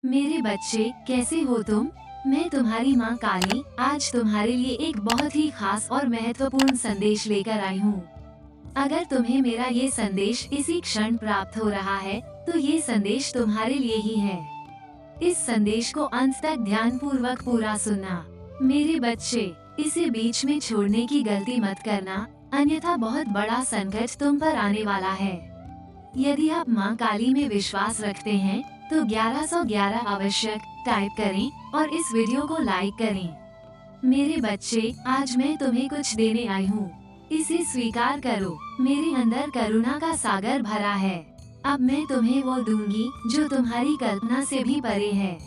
मेरे बच्चे, कैसे हो तुम? मैं तुम्हारी माँ काली आज तुम्हारे लिए एक बहुत ही खास और महत्वपूर्ण संदेश लेकर आई हूँ। अगर तुम्हें मेरा ये संदेश इसी क्षण प्राप्त हो रहा है, तो ये संदेश तुम्हारे लिए ही है। इस संदेश को अंत तक ध्यान पूर्वक पूरा सुनना। मेरे बच्चे, इसे बीच में छोड़ने की गलती मत करना, अन्यथा बहुत बड़ा संकट तुम पर आने वाला है। यदि आप माँ काली में विश्वास रखते हैं, तो 1111 आवश्यक टाइप करें और इस वीडियो को लाइक करें। मेरे बच्चे, आज मैं तुम्हें कुछ देने आई हूँ। इसे स्वीकार करो। मेरे अंदर करुणा का सागर भरा है। अब मैं तुम्हें वो दूंगी जो तुम्हारी कल्पना से भी परे है।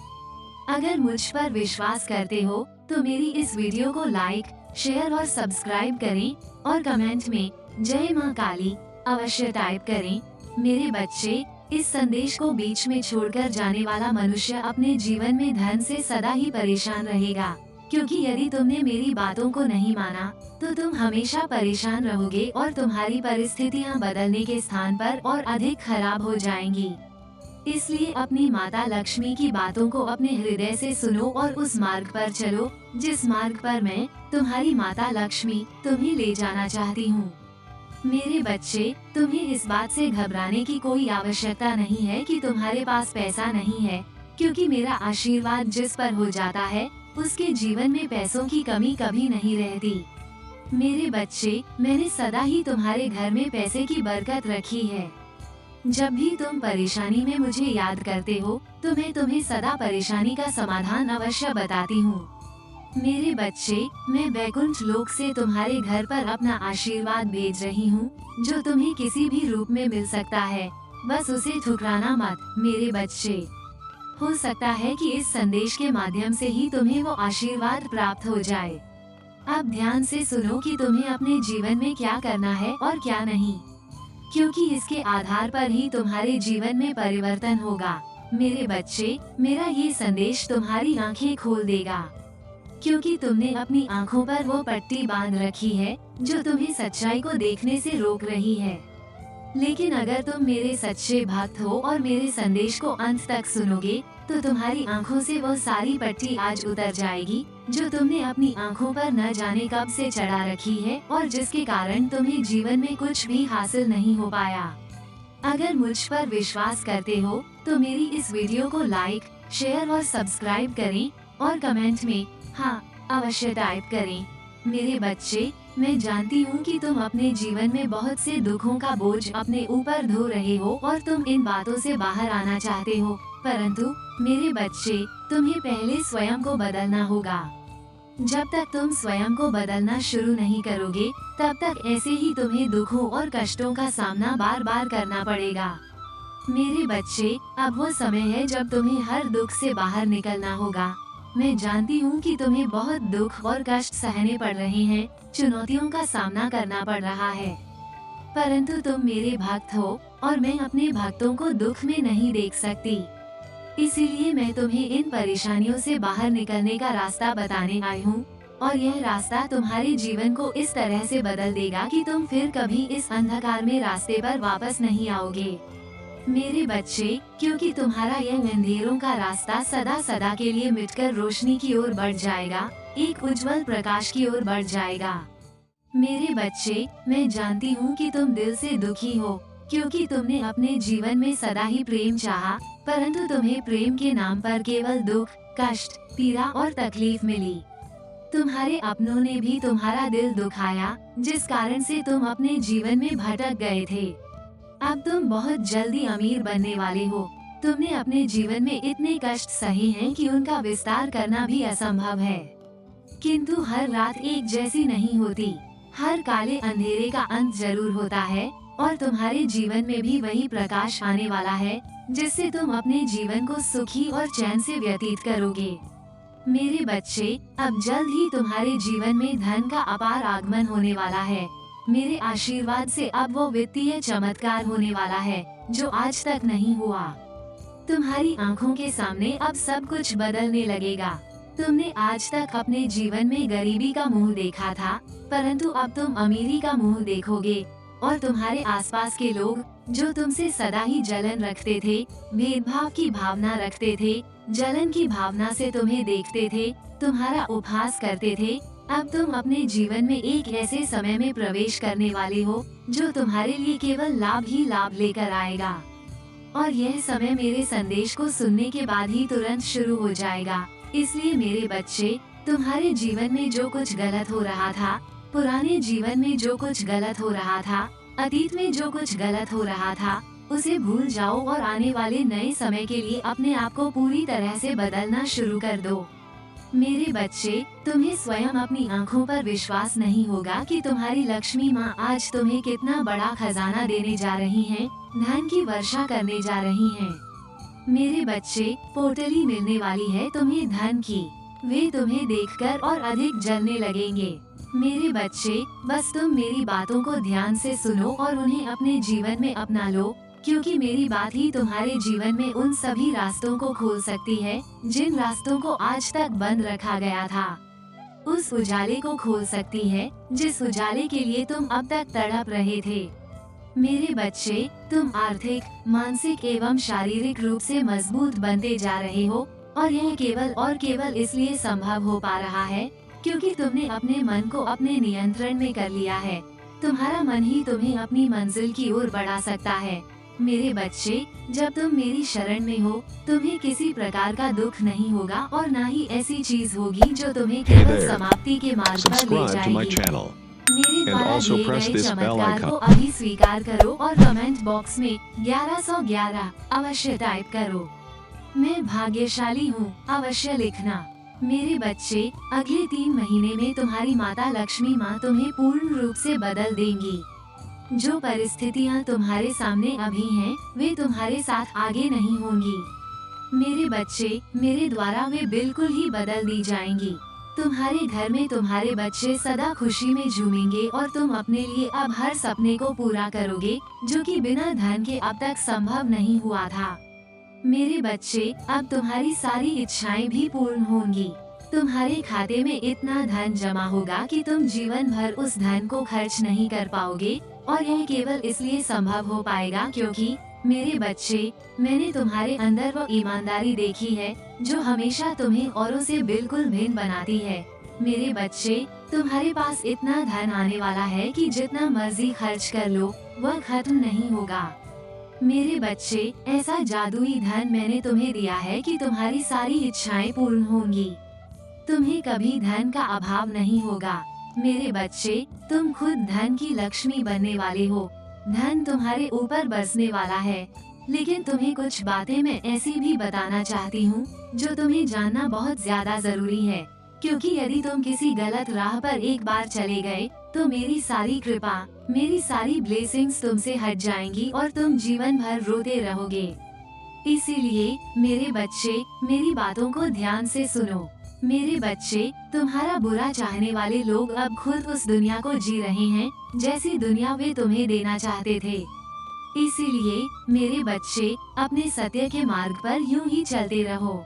अगर मुझ पर विश्वास करते हो, तो मेरी इस वीडियो को लाइक, शेयर और सब्सक्राइब करें और कमेंट में जय माँ काली अवश्य टाइप करें। मेरे बच्चे, इस संदेश को बीच में छोड़कर जाने वाला मनुष्य अपने जीवन में धन से सदा ही परेशान रहेगा, क्योंकि यदि तुमने मेरी बातों को नहीं माना, तो तुम हमेशा परेशान रहोगे और तुम्हारी परिस्थितियां बदलने के स्थान पर और अधिक खराब हो जाएंगी। इसलिए अपनी माता लक्ष्मी की बातों को अपने हृदय से सुनो और उस मार्ग पर चलो, जिस मार्ग पर मैं, तुम्हारी माता लक्ष्मी, तुम्हें ले जाना चाहती हूँ। मेरे बच्चे, तुम्हें इस बात से घबराने की कोई आवश्यकता नहीं है कि तुम्हारे पास पैसा नहीं है, क्योंकि मेरा आशीर्वाद जिस पर हो जाता है, उसके जीवन में पैसों की कमी कभी नहीं रहती। मेरे बच्चे, मैंने सदा ही तुम्हारे घर में पैसे की बरकत रखी है। जब भी तुम परेशानी में मुझे याद करते हो, तो मैं तुम्हें सदा परेशानी का समाधान अवश्य बताती हूँ। मेरे बच्चे, मैं वैकुंठ लोक से तुम्हारे घर पर अपना आशीर्वाद भेज रही हूँ, जो तुम्हें किसी भी रूप में मिल सकता है। बस उसे ठुकराना मत, मेरे बच्चे। हो सकता है कि इस संदेश के माध्यम से ही तुम्हें वो आशीर्वाद प्राप्त हो जाए। अब ध्यान से सुनो कि तुम्हें अपने जीवन में क्या करना है और क्या नहीं, क्योंकि इसके आधार पर ही तुम्हारे जीवन में परिवर्तन होगा। मेरे बच्चे, मेरा ये संदेश तुम्हारी आंखें खोल देगा, क्योंकि तुमने अपनी आंखों पर वो पट्टी बांध रखी है जो तुम्हें सच्चाई को देखने से रोक रही है। लेकिन अगर तुम मेरे सच्चे भक्त हो और मेरे संदेश को अंत तक सुनोगे, तो तुम्हारी आंखों से वो सारी पट्टी आज उतर जाएगी जो तुमने अपनी आंखों पर न जाने कब से चढ़ा रखी है और जिसके कारण तुम्हें जीवन में कुछ भी हासिल नहीं हो पाया। अगर मुझ पर विश्वास करते हो, तो मेरी इस वीडियो को लाइक, शेयर और सब्सक्राइब करें और कमेंट में हाँ अवश्य टाइप करें। मेरे बच्चे, मैं जानती हूँ कि तुम अपने जीवन में बहुत से दुखों का बोझ अपने ऊपर ढो रहे हो और तुम इन बातों से बाहर आना चाहते हो, परंतु मेरे बच्चे, तुम्हें पहले स्वयं को बदलना होगा। जब तक तुम स्वयं को बदलना शुरू नहीं करोगे, तब तक ऐसे ही तुम्हें दुखों और कष्टों का सामना बार बार करना पड़ेगा। मेरे बच्चे, अब वो समय है जब तुम्हें हर दुख से बाहर निकलना होगा। मैं जानती हूँ कि तुम्हें बहुत दुख और कष्ट सहने पड़ रहे हैं, चुनौतियों का सामना करना पड़ रहा है, परंतु तुम मेरे भक्त हो और मैं अपने भक्तों को दुख में नहीं देख सकती। इसीलिए मैं तुम्हें इन परेशानियों से बाहर निकलने का रास्ता बताने आई हूँ, और यह रास्ता तुम्हारे जीवन को इस तरह से बदल देगा कि तुम फिर कभी इस अंधकार में रास्ते पर वापस नहीं आओगे। मेरे बच्चे, क्योंकि तुम्हारा यह अंधेरों का रास्ता सदा सदा के लिए मिटकर रोशनी की ओर बढ़ जाएगा, एक उज्जवल प्रकाश की ओर बढ़ जाएगा। मेरे बच्चे, मैं जानती हूँ कि तुम दिल से दुखी हो, क्योंकि तुमने अपने जीवन में सदा ही प्रेम चाहा, परंतु तुम्हें प्रेम के नाम पर केवल दुख, कष्ट, पीड़ा और तकलीफ मिली। तुम्हारे अपनों ने भी तुम्हारा दिल दुखाया, जिस कारण से तुम अपने जीवन में भटक गए थे। अब तुम बहुत जल्दी अमीर बनने वाले हो। तुमने अपने जीवन में इतने कष्ट सहे हैं कि उनका विस्तार करना भी असंभव है, किंतु हर रात एक जैसी नहीं होती। हर काले अंधेरे का अंत जरूर होता है, और तुम्हारे जीवन में भी वही प्रकाश आने वाला है, जिससे तुम अपने जीवन को सुखी और चैन से व्यतीत करोगे। मेरे बच्चे, अब जल्द ही तुम्हारे जीवन में धन का अपार आगमन होने वाला है। मेरे आशीर्वाद से अब वो वित्तीय चमत्कार होने वाला है जो आज तक नहीं हुआ। तुम्हारी आंखों के सामने अब सब कुछ बदलने लगेगा। तुमने आज तक अपने जीवन में गरीबी का मुंह देखा था, परंतु अब तुम अमीरी का मुंह देखोगे, और तुम्हारे आसपास के लोग जो तुमसे सदा ही जलन रखते थे, भेदभाव की भावना रखते थे, जलन की भावना से तुम्हें देखते थे, तुम्हारा उपहास करते थे। अब तुम अपने जीवन में एक ऐसे समय में प्रवेश करने वाले हो जो तुम्हारे लिए केवल लाभ ही लाभ लेकर आएगा। और यह समय मेरे संदेश को सुनने के बाद ही तुरंत शुरू हो जाएगा। इसलिए मेरे बच्चे, तुम्हारे जीवन में जो कुछ गलत हो रहा था, पुराने जीवन में जो कुछ गलत हो रहा था, अतीत में जो कुछ गलत हो रहा था, उसे भूल जाओ और आने वाले नए समय के लिए अपने आप को पूरी तरह से बदलना शुरू कर दो। मेरे बच्चे, तुम्हें स्वयं अपनी आँखों पर विश्वास नहीं होगा कि तुम्हारी लक्ष्मी माँ आज तुम्हें कितना बड़ा खजाना देने जा रही हैं, धन की वर्षा करने जा रही हैं। मेरे बच्चे, पोटली मिलने वाली है तुम्हें धन की। वे तुम्हें देखकर और अधिक जलने लगेंगे। मेरे बच्चे, बस तुम मेरी बातों को ध्यान से सुनो और उन्हें अपने जीवन में अपना लो, क्योंकि मेरी बात ही तुम्हारे जीवन में उन सभी रास्तों को खोल सकती है जिन रास्तों को आज तक बंद रखा गया था। उस उजाले को खोल सकती है जिस उजाले के लिए तुम अब तक तड़प रहे थे। मेरे बच्चे, तुम आर्थिक, मानसिक एवं शारीरिक रूप से मजबूत बनते जा रहे हो और यह केवल और केवल इसलिए संभव हो पा रहा है क्योंकि तुमने अपने मन को अपने नियंत्रण में कर लिया है। तुम्हारा मन ही तुम्हें अपनी मंजिल की ओर बढ़ा सकता है। मेरे बच्चे, जब तुम मेरी शरण में हो, तुम्हें किसी प्रकार का दुख नहीं होगा और न ही ऐसी चीज होगी जो तुम्हें केवल समाप्ति के मार्ग पर ले जाएगी। मेरे द्वारा दिए गए चमत्कार को अभी स्वीकार करो और कमेंट बॉक्स में 1111 अवश्य टाइप करो। मैं भाग्यशाली हूँ, अवश्य लिखना। मेरे बच्चे, अगले 3 महीने में तुम्हारी माता लक्ष्मी माँ तुम्हें पूर्ण रूप से बदल देंगी। जो परिस्थितियाँ तुम्हारे सामने अभी हैं, वे तुम्हारे साथ आगे नहीं होंगी। मेरे बच्चे, मेरे द्वारा वे बिल्कुल ही बदल दी जाएंगी। तुम्हारे घर में तुम्हारे बच्चे सदा खुशी में झूमेंगे और तुम अपने लिए अब हर सपने को पूरा करोगे जो कि बिना धन के अब तक संभव नहीं हुआ था। मेरे बच्चे, अब तुम्हारी सारी इच्छाएं भी पूर्ण होंगी। तुम्हारे खाते में इतना धन जमा होगा कि तुम जीवन भर उस धन को खर्च नहीं कर पाओगे और यह केवल इसलिए संभव हो पाएगा क्योंकि मेरे बच्चे, मैंने तुम्हारे अंदर वो ईमानदारी देखी है जो हमेशा तुम्हें औरों से बिल्कुल भिन्न बनाती है। मेरे बच्चे, तुम्हारे पास इतना धन आने वाला है कि जितना मर्जी खर्च कर लो, वह खत्म नहीं होगा। मेरे बच्चे, ऐसा जादुई धन मैंने तुम्हें दिया है कि तुम्हारी सारी इच्छाएं पूर्ण होंगी। तुम्हें कभी धन का अभाव नहीं होगा। मेरे बच्चे, तुम खुद धन की लक्ष्मी बनने वाले हो। धन तुम्हारे ऊपर बरसने वाला है। लेकिन तुम्हें कुछ बातें मैं ऐसी भी बताना चाहती हूँ जो तुम्हें जानना बहुत ज्यादा जरूरी है, क्योंकि यदि तुम किसी गलत राह पर एक बार चले गए तो मेरी सारी कृपा, मेरी सारी ब्लेसिंग्स तुमसे हट जाएंगी और तुम जीवन भर रोते रहोगे। इसीलिए मेरे बच्चे, मेरी बातों को ध्यान से सुनो। मेरे बच्चे, तुम्हारा बुरा चाहने वाले लोग अब खुद उस दुनिया को जी रहे हैं जैसी दुनिया वे तुम्हें देना चाहते थे। इसीलिए मेरे बच्चे, अपने सत्य के मार्ग पर यूं ही चलते रहो।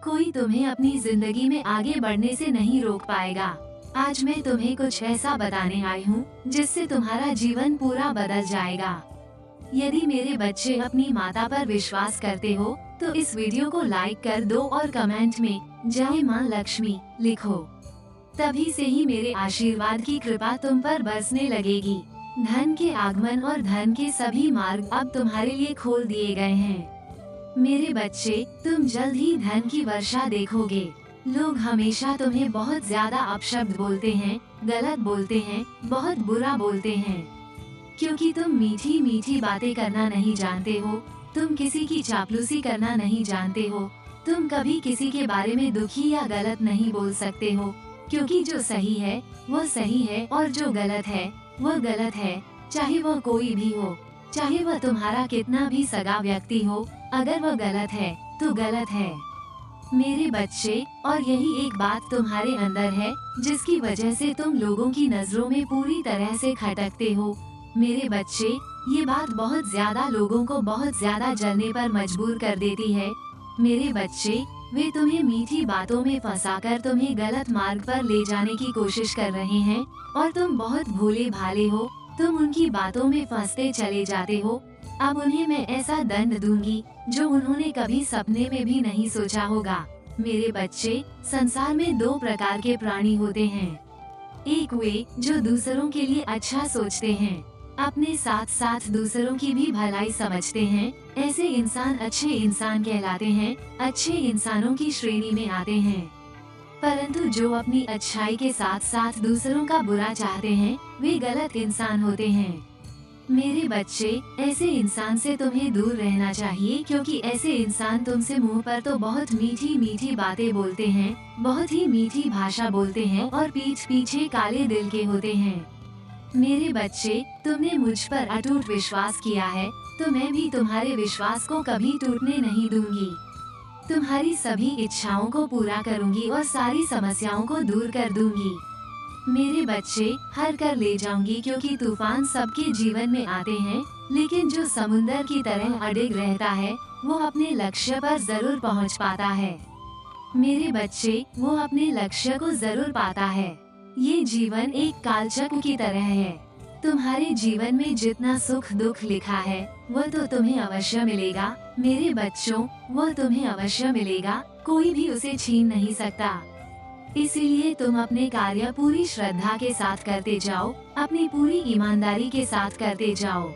कोई तुम्हें अपनी जिंदगी में आगे बढ़ने से नहीं रोक पाएगा। आज मैं तुम्हें कुछ ऐसा बताने आई हूँ जिससे तुम्हारा जीवन पूरा बदल जाएगा। यदि मेरे बच्चे अपनी माता पर विश्वास करते हो तो इस वीडियो को लाइक कर दो और कमेंट में जय माँ लक्ष्मी लिखो। तभी से ही मेरे आशीर्वाद की कृपा तुम पर बरसने लगेगी। धन के आगमन और धन के सभी मार्ग अब तुम्हारे लिए खोल दिए गए हैं। मेरे बच्चे, तुम जल्द ही धन की वर्षा देखोगे। लोग हमेशा तुम्हें बहुत ज्यादा अपशब्द बोलते हैं, गलत बोलते हैं, बहुत बुरा बोलते हैं, क्योंकि तुम मीठी मीठी बातें करना नहीं जानते हो। तुम किसी की चापलूसी करना नहीं जानते हो। तुम कभी किसी के बारे में दुखी या गलत नहीं बोल सकते हो, क्योंकि जो सही है वो सही है और जो गलत है वो गलत है। चाहे वो कोई भी हो, चाहे वह तुम्हारा कितना भी सगा व्यक्ति हो, अगर वह गलत है तो गलत है। मेरे बच्चे, और यही एक बात तुम्हारे अंदर है जिसकी वजह से तुम लोगों की नजरों में पूरी तरह से खटकते हो। मेरे बच्चे, ये बात बहुत ज्यादा लोगों को बहुत ज्यादा जलने पर मजबूर कर देती है। मेरे बच्चे, वे तुम्हें मीठी बातों में फंसाकर तुम्हें गलत मार्ग पर ले जाने की कोशिश कर रहे हैं और तुम बहुत भोले भाले हो। तुम उनकी बातों में फंसते चले जाते हो। अब उन्हें मैं ऐसा दंड दूंगी जो उन्होंने कभी सपने में भी नहीं सोचा होगा। मेरे बच्चे, संसार में दो प्रकार के प्राणी होते हैं। एक वे जो दूसरों के लिए अच्छा सोचते हैं, अपने साथ साथ दूसरों की भी भलाई समझते हैं। ऐसे इंसान अच्छे इंसान कहलाते हैं, अच्छे इंसानों की श्रेणी में आते हैं। परंतु जो अपनी अच्छाई के साथ साथ दूसरों का बुरा चाहते हैं, वे गलत इंसान होते हैं। मेरे बच्चे, ऐसे इंसान से तुम्हें दूर रहना चाहिए, क्योंकि ऐसे इंसान तुमसे मुंह पर तो बहुत मीठी मीठी बातें बोलते हैं, बहुत ही मीठी भाषा बोलते हैं और पीठ पीछे काले दिल के होते हैं। मेरे बच्चे, तुमने मुझ पर अटूट विश्वास किया है, तो मैं भी तुम्हारे विश्वास को कभी टूटने नहीं दूंगी। तुम्हारी सभी इच्छाओं को पूरा करूंगी और सारी समस्याओं को दूर कर दूंगी। मेरे बच्चे, हर कर ले जाऊंगी, क्योंकि तूफान सबके जीवन में आते हैं, लेकिन जो समुंदर की तरह अडिग रहता है, वो अपने लक्ष्य पर जरूर पहुंच पाता है। मेरे बच्चे, वो अपने लक्ष्य को जरूर पाता है। ये जीवन एक कालचक्र की तरह है। तुम्हारे जीवन में जितना सुख दुख लिखा है, वो तो तुम्हें अवश्य मिलेगा। मेरे बच्चों, वो तुम्हें अवश्य मिलेगा, कोई भी उसे छीन नहीं सकता। इसीलिए तुम अपने कार्य पूरी श्रद्धा के साथ करते जाओ, अपनी पूरी ईमानदारी के साथ करते जाओ।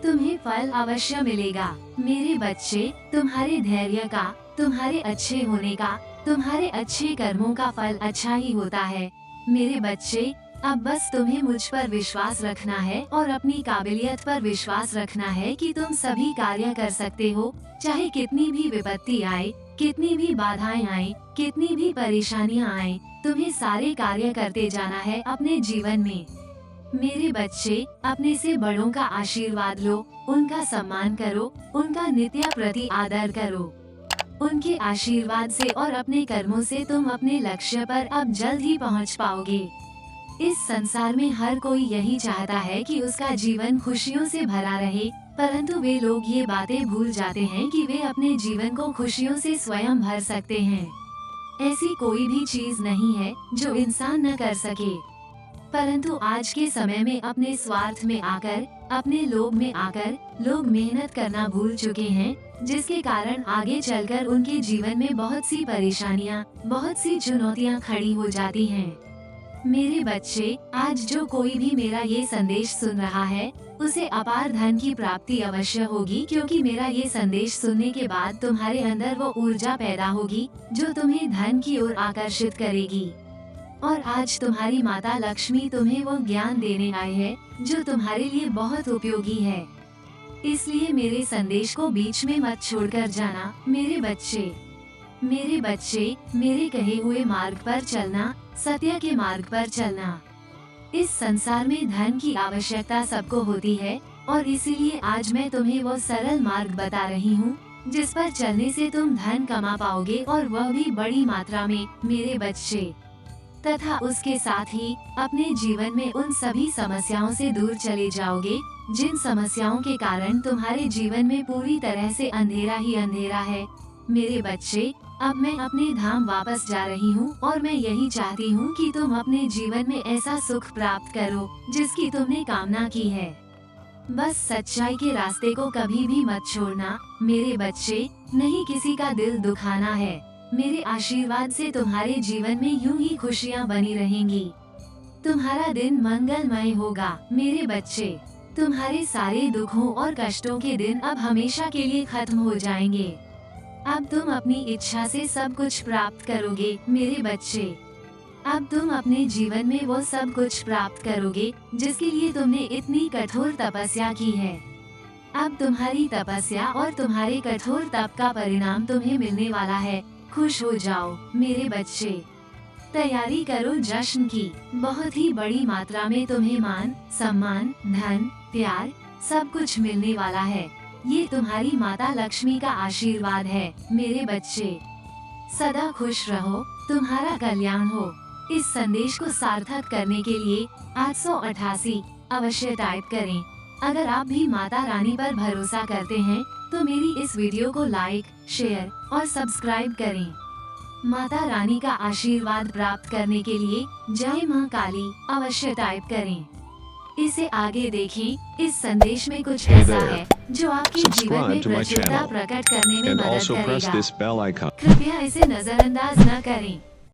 तुम्हें फल अवश्य मिलेगा। मेरे बच्चे, तुम्हारे धैर्य का, तुम्हारे अच्छे होने का, तुम्हारे अच्छे कर्मों का फल अच्छा ही होता है। मेरे बच्चे, अब बस तुम्हें मुझ पर विश्वास रखना है और अपनी काबिलियत पर विश्वास रखना है कि तुम सभी कार्य कर सकते हो, चाहे कितनी भी विपत्ति आए, कितनी भी बाधाएं आए, कितनी भी परेशानियां आए, तुम्हें सारे कार्य करते जाना है अपने जीवन में। मेरे बच्चे, अपने से बड़ों का आशीर्वाद लो, उनका सम्मान करो, उनका नित्य प्रति आदर करो। उनके आशीर्वाद से और अपने कर्मों से तुम अपने लक्ष्य पर अब जल्द ही पहुंच पाओगे। इस संसार में हर कोई यही चाहता है कि उसका जीवन खुशियों से भरा रहे, परंतु वे लोग ये बातें भूल जाते हैं कि वे अपने जीवन को खुशियों से स्वयं भर सकते हैं। ऐसी कोई भी चीज नहीं है जो इंसान न कर सके, परंतु आज के समय में अपने स्वार्थ में आकर, अपने लोभ में आकर लोग मेहनत करना भूल चुके हैं, जिसके कारण आगे चलकर उनके जीवन में बहुत सी परेशानियां, बहुत सी चुनौतियां खड़ी हो जाती हैं। मेरे बच्चे, आज जो कोई भी मेरा ये संदेश सुन रहा है, उसे अपार धन की प्राप्ति अवश्य होगी, क्योंकि मेरा ये संदेश सुनने के बाद तुम्हारे अंदर वो ऊर्जा पैदा होगी जो तुम्हें धन की ओर आकर्षित करेगी। और आज तुम्हारी माता लक्ष्मी तुम्हें वो ज्ञान देने आई है जो तुम्हारे लिए बहुत उपयोगी है। इसलिए मेरे संदेश को बीच में मत छोड़कर जाना। मेरे बच्चे, मेरे बच्चे, मेरे कहे हुए मार्ग पर चलना, सत्य के मार्ग पर चलना। इस संसार में धन की आवश्यकता सबको होती है, और इसीलिए आज मैं तुम्हें वो सरल मार्ग बता रही हूँ, जिस पर चलने से तुम धन कमा पाओगे, और वह भी बड़ी मात्रा में, मेरे बच्चे। तथा उसके साथ ही अपने जीवन में उन सभी समस्याओं से दूर चले जाओगे, जिन समस्याओं के कारण तुम्हारे जीवन में पूरी तरह से अंधेरा ही अंधेरा है। मेरे बच्चे, अब मैं अपने धाम वापस जा रही हूँ, और मैं यही चाहती हूँ कि तुम अपने जीवन में ऐसा सुख प्राप्त करो जिसकी तुमने कामना की है। बस सच्चाई के रास्ते को कभी भी मत छोड़ना मेरे बच्चे, नहीं किसी का दिल दुखाना है। मेरे आशीर्वाद से तुम्हारे जीवन में यूं ही खुशियाँ बनी रहेंगी। तुम्हारा दिन मंगलमय होगा मेरे बच्चे। तुम्हारे सारे दुखों और कष्टों के दिन अब हमेशा के लिए खत्म हो जाएंगे। अब तुम अपनी इच्छा से सब कुछ प्राप्त करोगे मेरे बच्चे। अब तुम अपने जीवन में वो सब कुछ प्राप्त करोगे जिसके लिए तुमने इतनी कठोर तपस्या की है। अब तुम्हारी तपस्या और तुम्हारे कठोर तप का परिणाम तुम्हें मिलने वाला है। खुश हो जाओ मेरे बच्चे। तैयारी करो जश्न की। बहुत ही बड़ी मात्रा में तुम्हें मान, सम्मान, धन, प्यार सब कुछ मिलने वाला है। ये तुम्हारी माता लक्ष्मी का आशीर्वाद है मेरे बच्चे। सदा खुश रहो, तुम्हारा कल्याण हो। इस संदेश को सार्थक करने के लिए 888 अवश्य टाइप करें। अगर आप भी माता रानी पर भरोसा करते हैं तो मेरी इस वीडियो को लाइक, शेयर और सब्सक्राइब करें। माता रानी का आशीर्वाद प्राप्त करने के लिए जय मां काली अवश्य टाइप करें। इसे आगे देखें। इस संदेश में कुछ Hey ऐसा there. है जो आपके जीवन में Subscribe to my प्रचुरता channel प्रकट करने में and मदद also press करेगा। this bell icon. कृपया इसे नजरअंदाज न करें।